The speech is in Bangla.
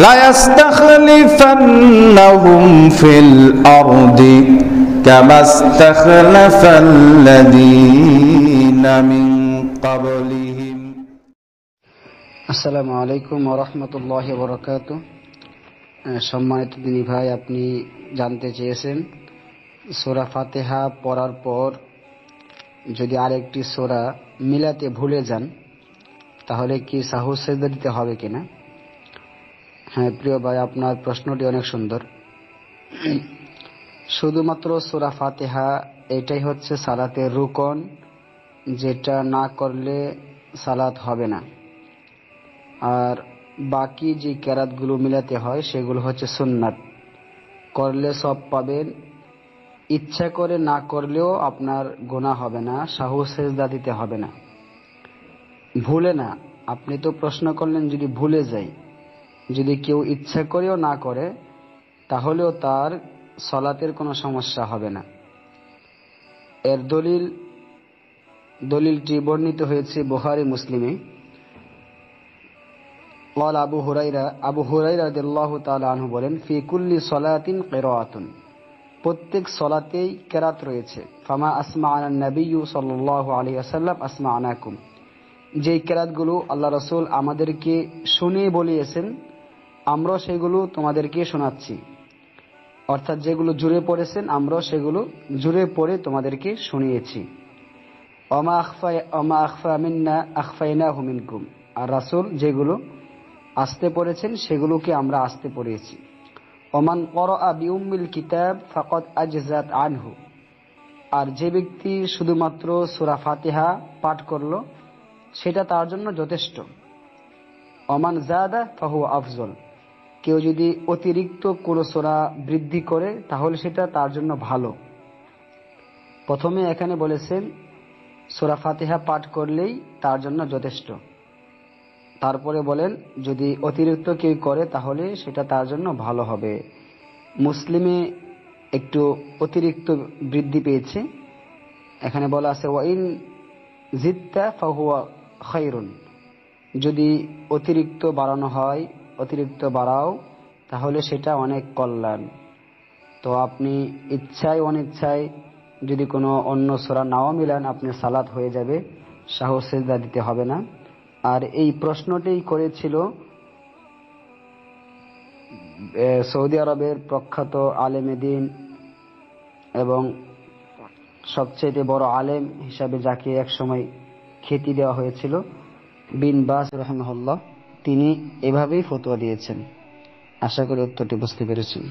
লায়াস্তাখলিফান্নাহুম ফিল আরদি কামা ইস্তাখলাফাল্লাযীনা মিন ক্বাবলিহিম। আসসালামু আলাইকুম ওয়া রাহমাতুল্লাহি ওয়া বারাকাতুহু। সম্মানিত দিনী ভাই, আপনি জানতে চেয়েছেন সূরা ফাতিহা পড়ার পর যদি আরেকটি সূরা মিলাতে ভুলে যান তাহলে কি সাহু সিজদা দিতে হবে কিনা। হ্যাঁ প্রিয় ভাই, আপনার প্রশ্নটি অনেক সুন্দর। শুধুমাত্র সূরা ফাতিহা এটাই হচ্ছে সালাতের রুকন, যেটা না করলে সালাত হবে না। আর বাকি যে কেরাতগুলো মিলাতে হয় সেগুলো হচ্ছে সুন্নাত, করলে সব পাবেন। ইচ্ছা করে না করলেও আপনার গুনাহ হবে না, সাহু সেজদা দিতে হবে না। ভুলে না, আপনি তো প্রশ্ন করলেন যদি ভুলে যাই, যদি কেউ ইচ্ছা করেও না করে তাহলেও তার সলাতের কোনো সমস্যা হবে না। এর দলিলটি বর্ণিত হয়েছে বুখারী মুসলিমে। قال আবু হুরায়রা রাদিয়াল্লাহু তাআলা আনহু বলেন, ফি কুল্লি সলাতিন কিরাআতুন, প্রত্যেক সলাতেই কেরাত রয়েছে। ফামা আসমা'আনা নবিয়্যু সাল্লাল্লাহু আলাইহি ওয়াসাল্লাম আসমা'নাকুম, যেই কেরাতগুলো আল্লাহ রাসূল আমাদেরকে শুনিয়ে বলিয়েছেন আমরা সেগুলো তোমাদেরকে শোনাচ্ছি। অর্থাৎ যেগুলো জুড়ে পড়েছেন আমরা সেগুলো জুড়ে পড়ে তোমাদেরকে শুনিয়েছি। ওমা আখফা মিন্না আখফাইনাহু মিনকুম, আর রাসূল যেগুলো আস্তে পড়েছেন সেগুলোকে আমরা আস্তে পড়িয়েছি। ওমান ক্বরাআ বিউম্মিল কিতাব ফাকাদ আজজাত আনহু, আর যে ব্যক্তি শুধুমাত্র সূরা ফাতিহা পাঠ করলো সেটা তার জন্য যথেষ্ট। ওমান যাদা ফাহুয়া আফজল, কেউ যদি অতিরিক্ত কোনো সূরা বৃদ্ধি করে তাহলে সেটা তার জন্য ভালো। প্রথমে এখানে বলেছেন সূরা ফাতিহা পাঠ করলেই তার জন্য যথেষ্ট, তারপরে বলেন যদি অতিরিক্ত কেউ করে তাহলে সেটা তার জন্য ভালো হবে। মুসলিমে একটু অতিরিক্ত বৃদ্ধি পেয়েছে, এখানে বলা আছে ওয়াইন জিদতা ফাহুয়া খায়রুন, যদি অতিরিক্ত বাড়ানো হয়, অতিরিক্ত বাড়াও তাহলে সেটা অনেক কল্যাণ। তো আপনি ইচ্ছায় অনিচ্ছায় যদি কোনো অন্য সূরা নাও মিলান আপনার সালাত হয়ে যাবে, সাহু সিজদা দিতে হবে না। আর এই প্রশ্নটি করেছিল সৌদি আরবের প্রখ্যাত আলেমে দ্বীন এবং সবচেয়ে বড় আলেম হিসাবে যাকে একসময় খ্যাতি দেওয়া হয়েছিল, বিন বাজ রাহিমাহুল্লাহ, তিনি এভাবেই ফতোয়া দিয়েছেন। আশা করি উত্তরটি বুঝতে পেরেছেন।